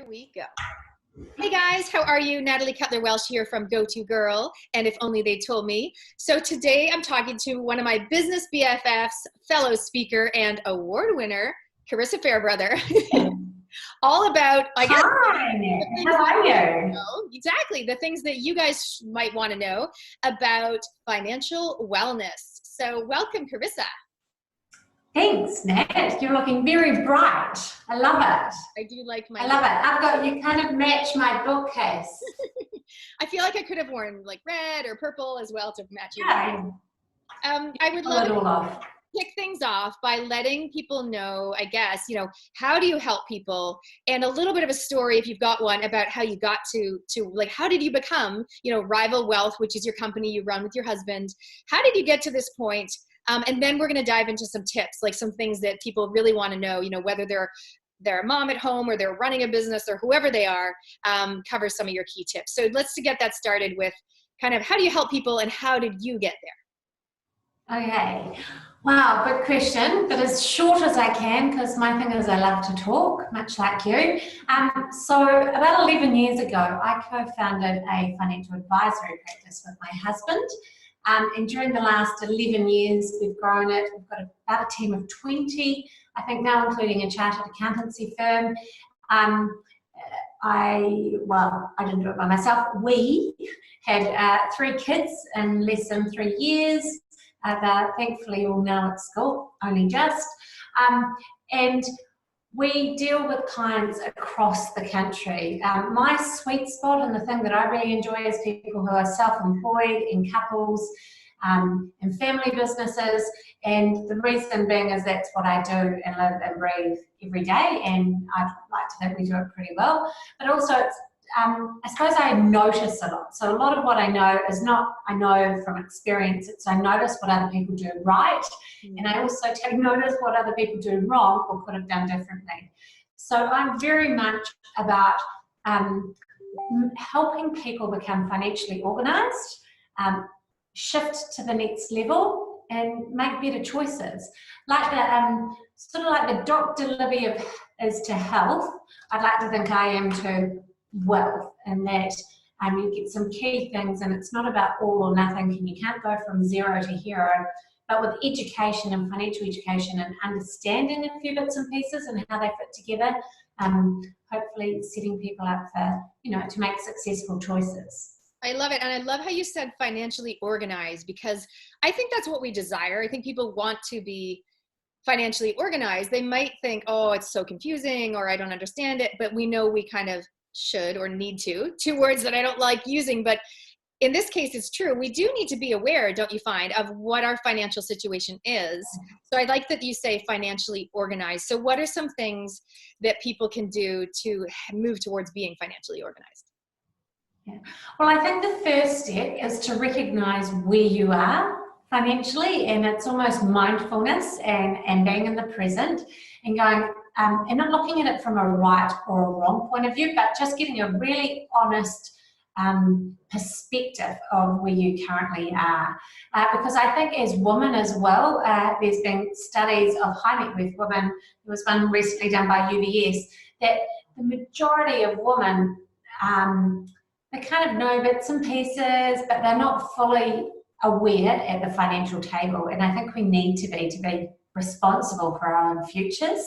Here we go. Hey guys, how are you? Natalie Cutler-Welsh here from Go To Girl, and If Only They Told Me. So today I'm talking to one of my business BFFs, fellow speaker and award winner, Carissa Fairbrother. All about, I guess, hi, how are you? Exactly, the things that you guys might want to know about financial wellness. So welcome, Carissa. Thanks, Nat. You're looking very bright. I love it. I do like my I love it. I've got you kind of match my bookcase. I feel like I could have worn like red or purple as well to match you. Yeah. I would love to kick things off by letting people know, I guess, how do you help people, and a little bit of a story, if you've got one, about how you got to like, how did you become, Rival Wealth, which is your company you run with your husband. How did you get to this point? And then we're going to dive into some tips, like some things that people really want to know, whether they're a mom at home or they're running a business or whoever they are, cover some of your key tips. So let's get that started with kind of how do you help people and how did you get there? Okay. Wow, good question, but as short as I can, because my thing is I love to talk, much like you. So about 11 years ago, I co-founded a financial advisory practice with my husband. And during the last 11 years, we've grown it. We've got about a team of 20, I think now, including a chartered accountancy firm. I didn't do it by myself. We had 3 kids in less than 3 years. They're thankfully all now at school, only just. And we deal with clients across the country. My sweet spot and the thing that I really enjoy is people who are self-employed, in couples, in family businesses. And the reason being is that's what I do and live and breathe every day. And I'd like to think we do it pretty well. But also it's, I suppose I notice a lot. So a lot of what I know is not I know from experience. It's I notice what other people do right. And I also take notice what other people do wrong or could have done differently. So I'm very much about helping people become financially organized, shift to the next level and make better choices. Like the sort of like the Dr. Libby is to health, I'd like to think I am to wealth, and that you get some key things, and it's not about all or nothing, and you can't go from zero to hero, but with education and financial education and understanding a few bits and pieces and how they fit together, hopefully setting people up for, to make successful choices. I love it. And I love how you said financially organized, because I think that's what we desire. I think people want to be financially organized. They might think, oh, it's so confusing, or I don't understand it, but we know we kind of should or need to. 2 words that I don't like using, but in this case, it's true. We do need to be aware, don't you find, of what our financial situation is. So I like that you say financially organized. So what are some things that people can do to move towards being financially organized? Yeah. Well, I think the first step is to recognize where you are financially, and it's almost mindfulness and being in the present and going, and not looking at it from a right or a wrong point of view, but just getting a really honest perspective of where you currently are. Because I think as women as well, there's been studies of high net worth women. There was one recently done by UBS that the majority of women, they kind of know bits and pieces, but they're not fully aware at the financial table. And I think we need to be responsible for our own futures.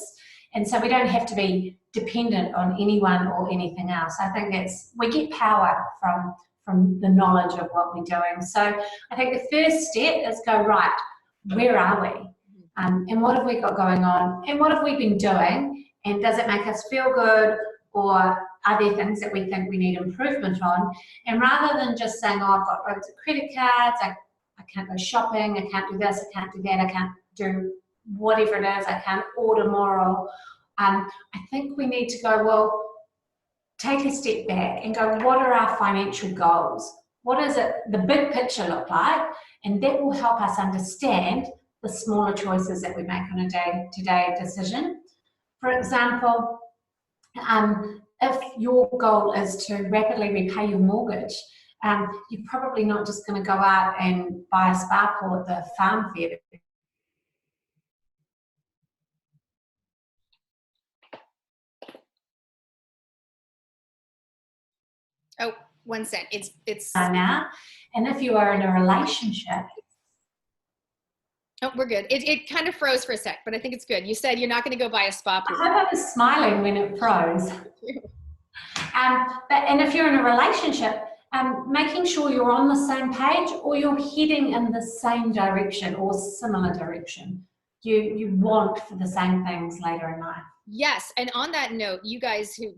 And so we don't have to be dependent on anyone or anything else. I think we get power from the knowledge of what we're doing. So I think the first step is go, right, where are we? And what have we got going on? And what have we been doing? And does it make us feel good? Or are there things that we think we need improvement on? And rather than just saying, oh, I've got loads of credit cards, I can't go shopping, I can't do this, I can't do that, I can't do whatever it is, I can't order more. I think we need to go, well, take a step back and go, what are our financial goals? What does the big picture look like? And that will help us understand the smaller choices that we make on a day-to-day decision. For example, if your goal is to rapidly repay your mortgage, you're probably not just going to go out and buy a spa pool at the farm fair. Oh, 1 cent. It's now. And if you are in a relationship, oh, we're good. It kind of froze for a sec, but I think it's good. You said you're not going to go buy a spa pool. I hope I was smiling when it froze. And if you're in a relationship, making sure you're on the same page or you're heading in the same direction or similar direction. You want for the same things later in life. Yes, and on that note, you guys who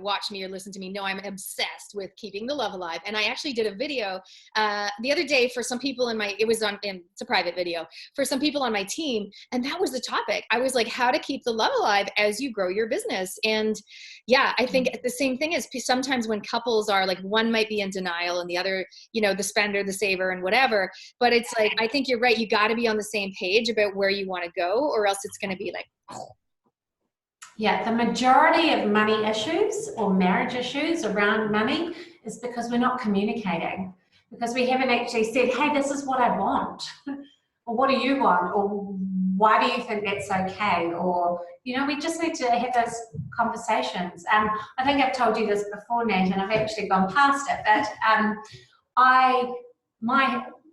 watch me or listen to me know I'm obsessed with keeping the love alive. And I actually did a video the other day for some people it's a private video for some people on my team, and that was the topic. I was like, how to keep the love alive as you grow your business. And yeah, I think the same thing is sometimes when couples are like, one might be in denial and the other, the spender, the saver, and whatever. But it's like, I think you're right. You got to be on the same page about where you want to go, or else it's going to be like. Yeah, the majority of money issues or marriage issues around money is because we're not communicating, because we haven't actually said, hey, this is what I want, or what do you want, or why do you think that's okay, or, we just need to have those conversations. I think I've told you this before, Nat, and I've actually gone past it, but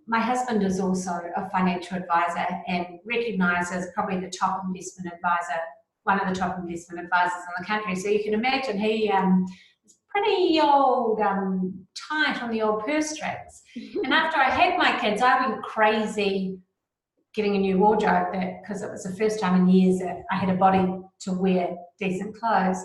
my husband is also a financial advisor and recognised as probably the top investment advisor, one of the top investment advisors in the country. So you can imagine he is pretty old, tight on the old purse strings. And after I had my kids, I went crazy getting a new wardrobe because it was the first time in years that I had a body to wear decent clothes.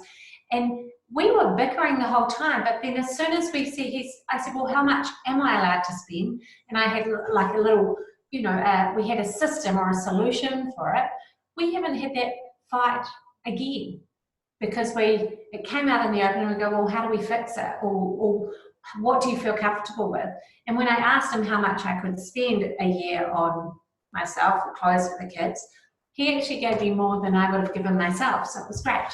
And we were bickering the whole time, but then as soon as I said, well, how much am I allowed to spend? And I had like a little, we had a system or a solution for it. We haven't had that fight again, because it came out in the open and we go, well, how do we fix it? Or what do you feel comfortable with? And when I asked him how much I could spend a year on myself, or clothes for the kids, he actually gave me more than I would have given myself. So it was great.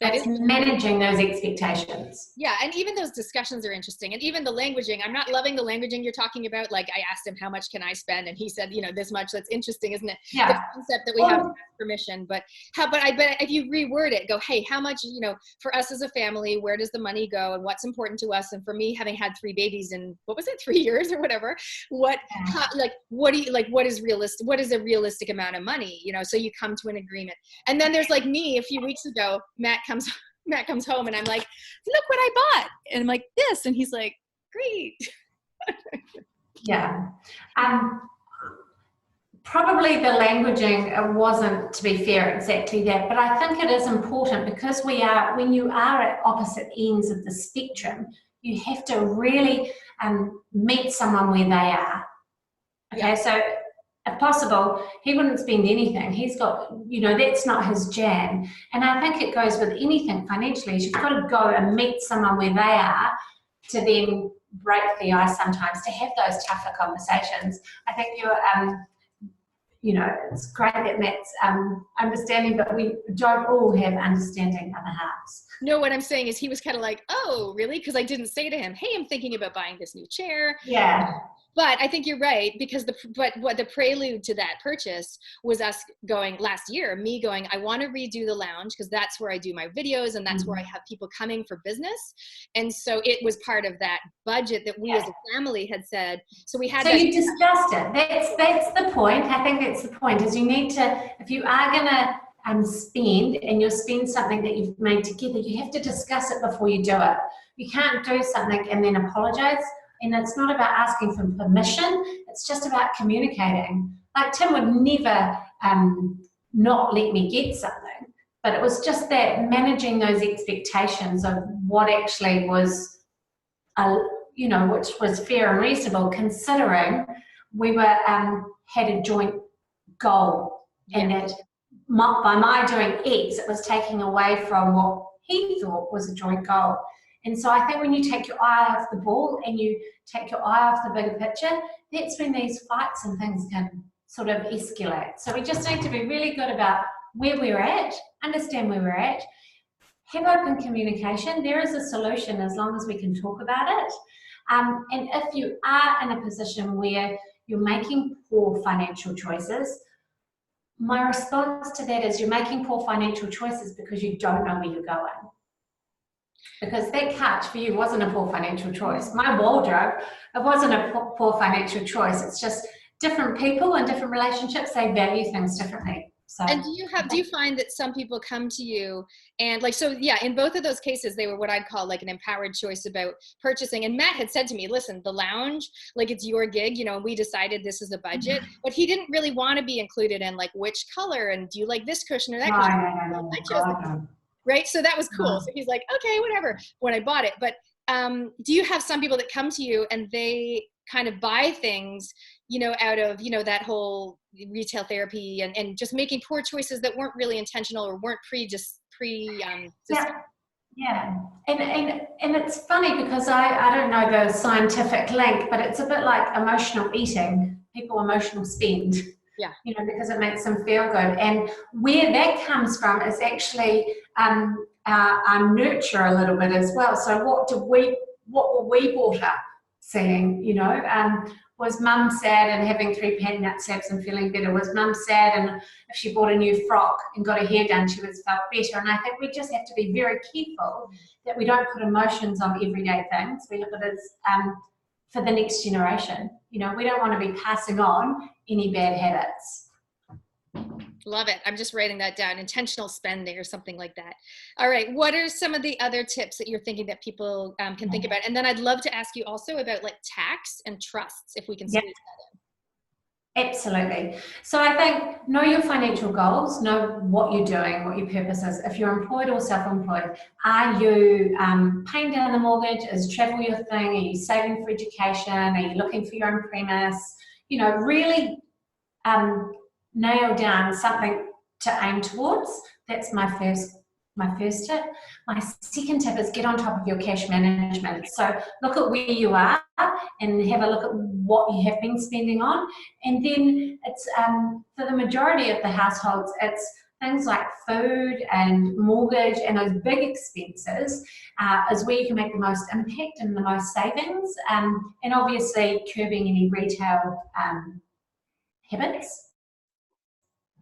It's managing those expectations. Yeah, and even those discussions are interesting. And even the languaging, I'm not loving the languaging you're talking about. Like, I asked him, how much can I spend? And he said, this much. That's interesting, isn't it? Yeah. The concept that we have to ask permission. But I bet if you reword it, go, hey, how much, for us as a family, where does the money go and what's important to us? And for me, having had 3 babies in, 3 years or whatever, what is realistic? What is a realistic amount of money? So you come to an agreement. And then there's like me a few weeks ago, Matt comes home and I'm like, look what I bought. And I'm like, this. And he's like, great. Yeah. Probably the languaging wasn't, to be fair, exactly that. But I think it is important because when you are at opposite ends of the spectrum, you have to really meet someone where they are. Okay, so if possible, he wouldn't spend anything. He's got, that's not his jam. And I think it goes with anything financially. You've got to go and meet someone where they are to then break the ice sometimes, to have those tougher conversations. I think it's great that Matt's understanding, but we don't all have understanding other halves. No, what I'm saying is he was kind of like, oh, really? Because I didn't say to him, hey, I'm thinking about buying this new chair. Yeah. But I think you're right, because what the prelude to that purchase was us going last year, me going, I want to redo the lounge because that's where I do my videos and that's where I have people coming for business. And so it was part of that budget that we as a family had said. So we had. So you discussed it. That's the point. I think that's the point, is you need to, if you are going to spend and you'll spend something that you've made together, you have to discuss it before you do it. You can't do something and then apologize. And it's not about asking for permission, it's just about communicating. Like Tim would never not let me get something, but it was just that managing those expectations of what actually was, which was fair and reasonable, considering we were had a joint goal, and that by my doing X, it was taking away from what he thought was a joint goal. And so I think when you take your eye off the ball and you take your eye off the bigger picture, that's when these fights and things can sort of escalate. So we just need to be really good about where we're at, understand where we're at, have open communication. There is a solution as long as we can talk about it. And if you are in a position where you're making poor financial choices, my response to that is you're making poor financial choices because you don't know where you're going. Because that couch for you wasn't a poor financial choice. My wardrobe, it wasn't a poor financial choice. It's just different people and different relationships, they value things differently. So, and do you find that some people come to you and like, so yeah, in both of those cases, they were what I'd call like an empowered choice about purchasing. And Matt had said to me, listen, the lounge, like it's your gig, you know, and we decided this is a budget, but he didn't really want to be included in like which color and do you like this cushion or that cushion? No. Right. So that was cool. So he's like, okay, whatever, when I bought it. But do you have some people that come to you and they kind of buy things, you know, out of, you know, that whole retail therapy and just making poor choices that weren't really intentional or weren't Yeah. And it's funny because I don't know the scientific link, but it's a bit like emotional eating, people emotional spend. Yeah. You know, because it makes them feel good. And where that comes from is actually our nurture a little bit as well. So what were we brought up seeing, you know? Was mum sad and having 3 pad nut saps and feeling better? Was mum sad and if she bought a new frock and got her hair done, she was felt better? And I think we just have to be very careful that we don't put emotions on everyday things. We look at it as for the next generation. You know, we don't want to be passing on any bad habits. Love it. I'm just writing that down. Intentional spending or something like that. All right. What are some of the other tips that you're thinking that people can think about? And then I'd love to ask you also about like tax and trusts, if we can squeeze that in. Absolutely. So I think know your financial goals, know what you're doing, what your purpose is. If you're employed or self-employed, are you paying down the mortgage? Is travel your thing? Are you saving for education? Are you looking for your own premise? You know, really nail down something to aim towards. That's my first tip. My second tip is get on top of your cash management. So look at where you are and have a look at what you have been spending on. And then it's for the majority of the households, it's things like food and mortgage and those big expenses is where you can make the most impact and the most savings. And obviously curbing any retail habits.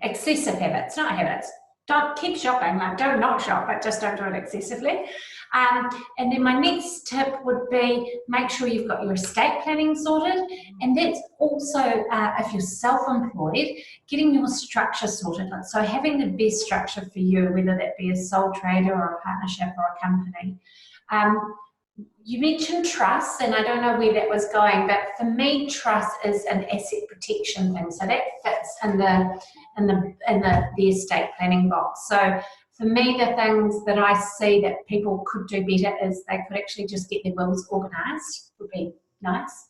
Excessive habits, not habits. Don't keep shopping, like don't not shop, but just don't do it excessively. And then my next tip would be make sure you've got your estate planning sorted. And that's also, if you're self-employed, getting your structure sorted. So having the best structure for you, whether that be a sole trader or a partnership or a company. You mentioned trust, and I don't know where that was going, but for me, trust is an asset protection thing. So that fits in the estate planning box. So for me, the things that I see that people could do better is they could actually just get their wills organised, would be nice.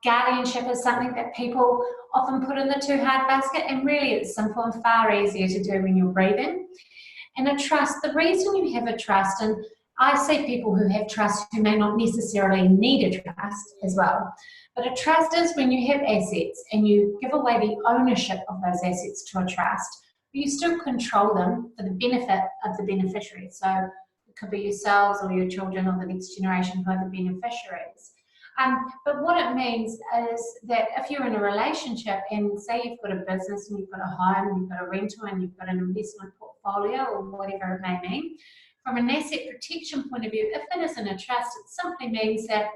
Guardianship is something that people often put in the too hard basket, and really it's simple and far easier to do when you're breathing. And a trust, the reason you have a trust, and I see people who have trust who may not necessarily need a trust as well. But a trust is when you have assets and you give away the ownership of those assets to a trust, but you still control them for the benefit of the beneficiary. So it could be yourselves or your children or the next generation who are the beneficiaries. But what it means is that if you're in a relationship and say you've got a business and you've got a home, you've got a rental and you've got an investment portfolio or whatever it may mean, from an asset protection point of view, if it isn't a trust, it simply means that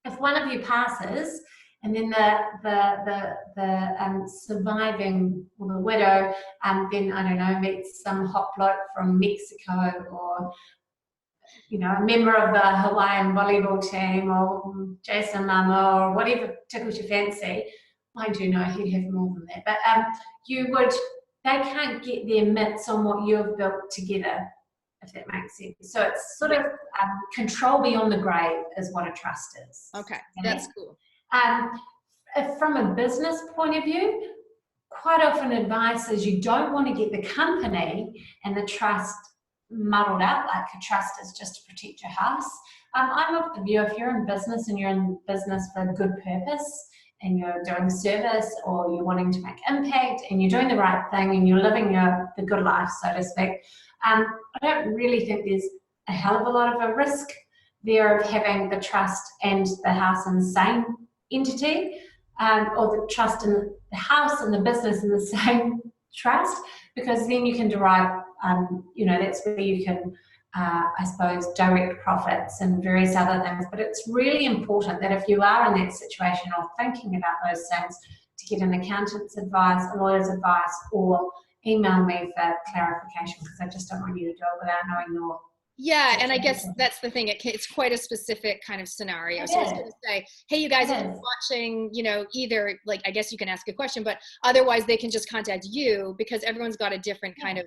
if one of you passes and then the surviving or the widow then, I don't know, meets some hot bloke from Mexico or, you know, a member of the Hawaiian volleyball team or Jason Momoa or whatever tickles your fancy, I do know he'd have more than that. But they can't get their mitts on what you've built together, if that makes sense. So it's sort of control beyond the grave is what a trust is. Okay, that's cool. From a business point of view, quite often advice is you don't want to get the company and the trust muddled up, like a trust is just to protect your house. I'm of the view if you're in business and you're in business for a good purpose and you're doing service or you're wanting to make impact and you're doing the right thing and you're living the good life, so to speak, I don't really think there's a hell of a lot of a risk there of having the trust and the house in the same entity, or the trust in the house and the business in the same trust, because then you can derive, you know, that's where you can I suppose, direct profits and various other things. But it's really important that if you are in that situation or thinking about those things, to get an accountant's advice, a lawyer's advice, or email me for clarification, because I just don't want you to do it without knowing your. Yeah, and I guess that's the thing. It's quite a specific kind of scenario. So I was going to say, hey, you guys, if you're watching, either, like, I guess you can ask a question, but otherwise they can just contact you, because everyone's got a different kind of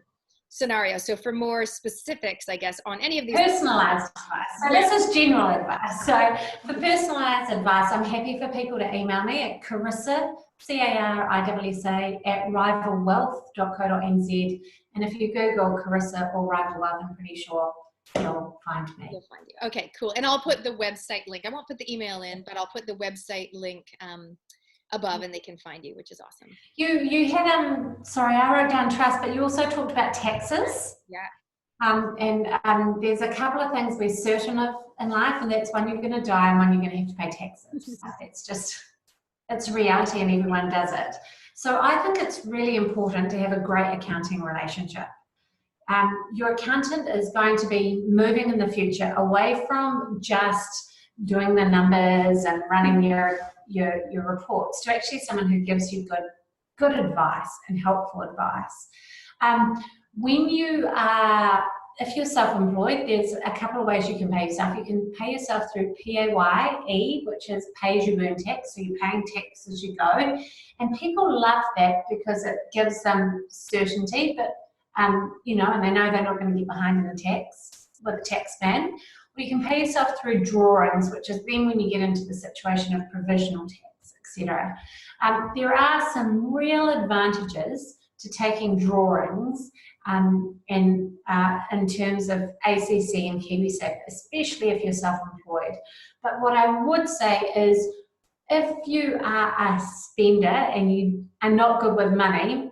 scenario. So for more specifics, I guess, on any of these. Personalized advice. So this is general advice. So for personalized advice, I'm happy for people to email me at Carissa, CARISA @rivalwealth.co.nz. And if you Google Carissa or Rival Wealth, I'm pretty sure you'll find me. You'll find you. Okay, cool. And I'll put the website link. I won't put the email in, but I'll put the website link above, and they can find you, which is awesome. You had sorry, I wrote down trust, but you also talked about taxes. Yeah. There's a couple of things we're certain of in life, and that's when you're going to die and when you're going to have to pay taxes. It's reality, and everyone does it. So I think it's really important to have a great accounting relationship. Your accountant is going to be moving in the future away from just doing the numbers and running your reports to actually someone who gives you good advice and helpful advice. When you are, if you're self-employed, there's a couple of ways you can pay yourself. You can pay yourself through PAYE, which is pay as you earn tax, so you're paying tax as you go. And people love that because it gives them certainty, but and they know they're not going to get behind in the tax with the tax man. Or you can pay yourself through drawings, which is then when you get into the situation of provisional tax, etc. There are some real advantages to taking drawings in terms of ACC and KiwiSaver, especially if you're self-employed. But what I would say is, if you are a spender and you are not good with money,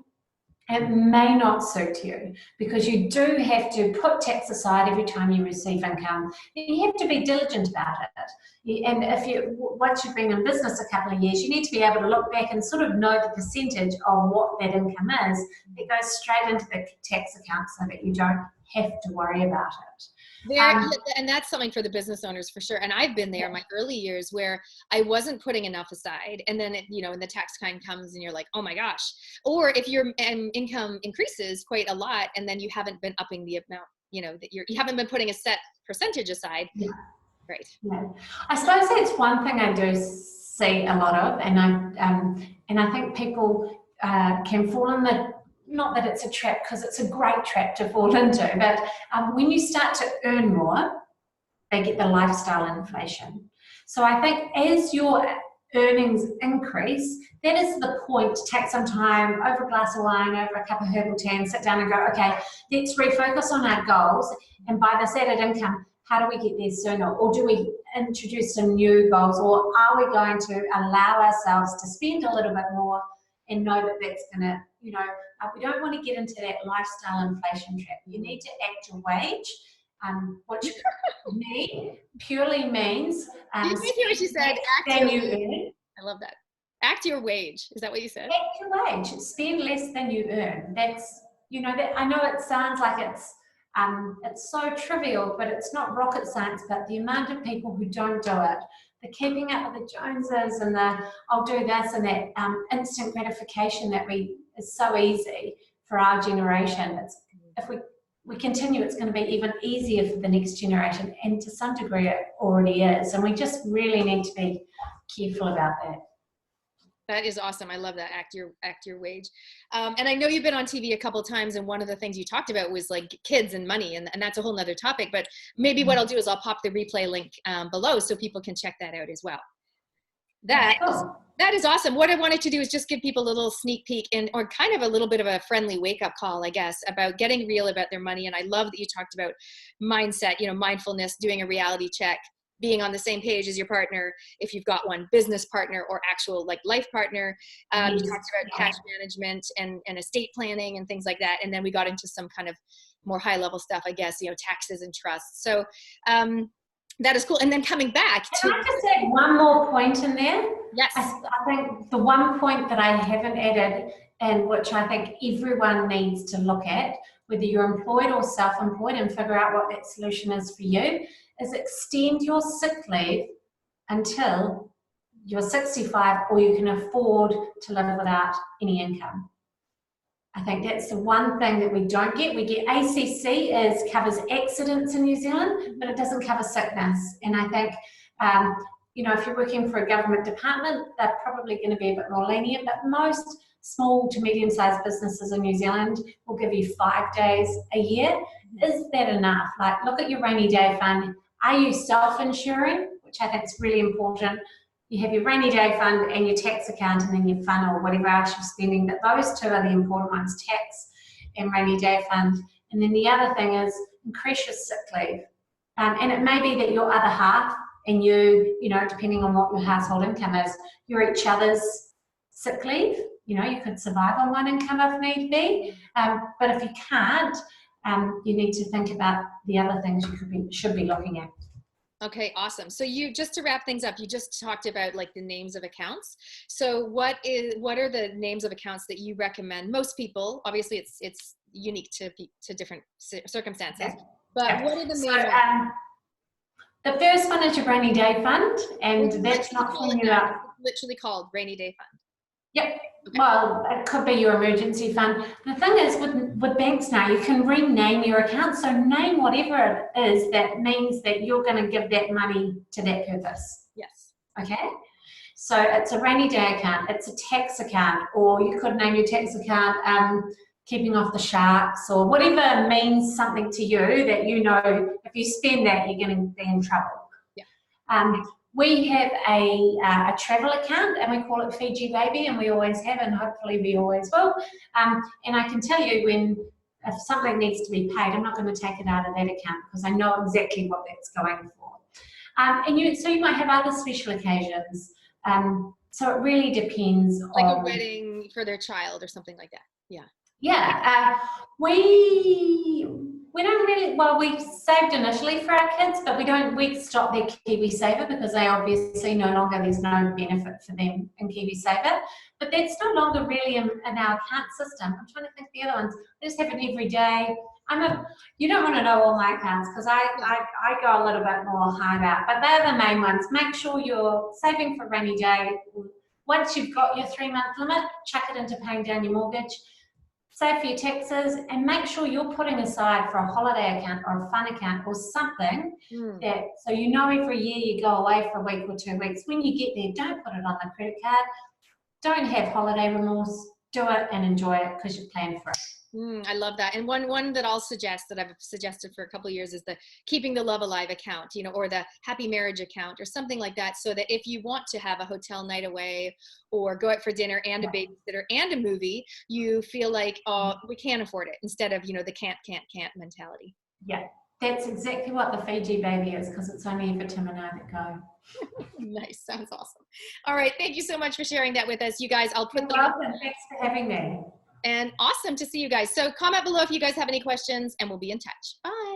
it may not suit you, because you do have to put tax aside every time you receive income. You have to be diligent about it. And once you've been in business a couple of years, you need to be able to look back and sort of know the percentage of what that income is that goes straight into the tax account, so that you don't have to worry about it. And that's something for the business owners for sure. And I've been there in my early years where I wasn't putting enough aside, and then and the tax time comes and you're like, oh my gosh. Or if your income increases quite a lot and then you haven't been upping the amount, that you haven't been putting a set percentage aside. Yeah. Right. Yeah. I suppose that's one thing I do see a lot of, and I think people can fall in the. Not that it's a trap, because it's a great trap to fall into, but when you start to earn more, they get the lifestyle inflation. So I think as your earnings increase, that is the point to take some time over a glass of wine, over a cup of herbal tea, and sit down and go, okay, let's refocus on our goals, and by this added income, how do we get there sooner? Or do we introduce some new goals? Or are we going to allow ourselves to spend a little bit more and know that that's going to, we don't want to get into that lifestyle inflation trap. You need to act your wage, which purely means. Did you hear what she said? Act your wage. I love that. Act your wage. Is that what you said? Act your wage. Spend less than you earn. That's, that I know it sounds like it's so trivial, but it's not rocket science. But the amount of people who don't do it, the keeping up with the Joneses and the I'll do this and that instant gratification that is so easy for our generation. If we continue, it's going to be even easier for the next generation, and to some degree it already is. And we just really need to be careful about that. That is awesome. I love that. Act your wage. And I know you've been on TV a couple times, and one of the things you talked about was like kids and money, and that's a whole nother topic, but maybe what I'll do is I'll pop the replay link below so people can check that out as well. That is awesome. What I wanted to do is just give people a little sneak peek or kind of a little bit of a friendly wake-up call, I guess, about getting real about their money. And I love that you talked about mindset, mindfulness, doing a reality check, being on the same page as your partner, if you've got one, business partner or actual life partner. You talked about cash management and estate planning and things like that. And then we got into some kind of more high level stuff, I guess, taxes and trusts. So that is cool. And then coming back to— Can I just add one more point in there? Yes. I think the one point that I haven't added, and which I think everyone needs to look at, whether you're employed or self-employed, and figure out what that solution is for you, is extend your sick leave until you're 65 or you can afford to live without any income. I think that's the one thing that we don't get. We get ACC covers accidents in New Zealand, but it doesn't cover sickness. And I think, you know, if you're working for a government department, they're probably going to be a bit more lenient, but most small to medium-sized businesses in New Zealand will give you 5 days a year. Is that enough? Like, look at your rainy day fund. Are you self-insuring? Which I think is really important. You have your rainy day fund and your tax account and then your funnel, whatever else you're spending, but those two are the important ones, tax and rainy day fund. And then the other thing is increase your sick leave. And it may be that your other half and you know, depending on what your household income is, you're each other's sick leave. You know, you could survive on one income if need be. But if you can't, you need to think about the other things you should be looking at. Okay, awesome. So you, just to wrap things up, you just talked about like the names of accounts. So what are the names of accounts that you recommend? Most people, obviously it's unique to different circumstances, but what are the main ones? The first one is your rainy day fund, and that's not for you out. It's literally called rainy day fund. Yep. Okay. Well, it could be your emergency fund. The thing is with banks now, you can rename your account. So name whatever it is that means that you're going to give that money to that purpose. Yes. Okay. So it's a rainy day account. It's a tax account, or you could name your tax account keeping off the sharks, or whatever means something to you that you know if you spend that, you're going to be in trouble. Yeah. We have a travel account, and we call it Fiji Baby, and we always have, and hopefully we always will. And I can tell you if something needs to be paid, I'm not going to take it out of that account because I know exactly what that's going for. So you might have other special occasions. So it really depends like on a wedding for their child or something like that. Yeah. Yeah, we don't really, well, we saved initially for our kids, but we stopped their KiwiSaver because they obviously there's no benefit for them in KiwiSaver, but that's no longer really in our account system. I'm trying to think of the other ones. I just have it every day. You don't want to know all my accounts because I go a little bit more hard out, but they're the main ones. Make sure you're saving for a rainy day. Once you've got your 3-month limit, chuck it into paying down your mortgage. Save for your taxes, and make sure you're putting aside for a holiday account or a fun account or something that, so you know every year you go away for a week or 2 weeks. When you get there, don't put it on the credit card. Don't have holiday remorse. Do it and enjoy it because you planned for it. I love that. And one that I'll suggest, that I've suggested for a couple of years, is the Keeping the Love Alive account, or the Happy Marriage account or something like that, so that if you want to have a hotel night away or go out for dinner and a babysitter and a movie, you feel like, oh, we can't afford it, instead of, the can't mentality. Yeah, that's exactly what the Fiji Baby is, because it's only for Tim and I that go. Nice. Sounds awesome. All right. Thank you so much for sharing that with us. You guys, I'll put You're welcome. Thanks for having me. And awesome to see you guys. So comment below if you guys have any questions, and we'll be in touch. Bye.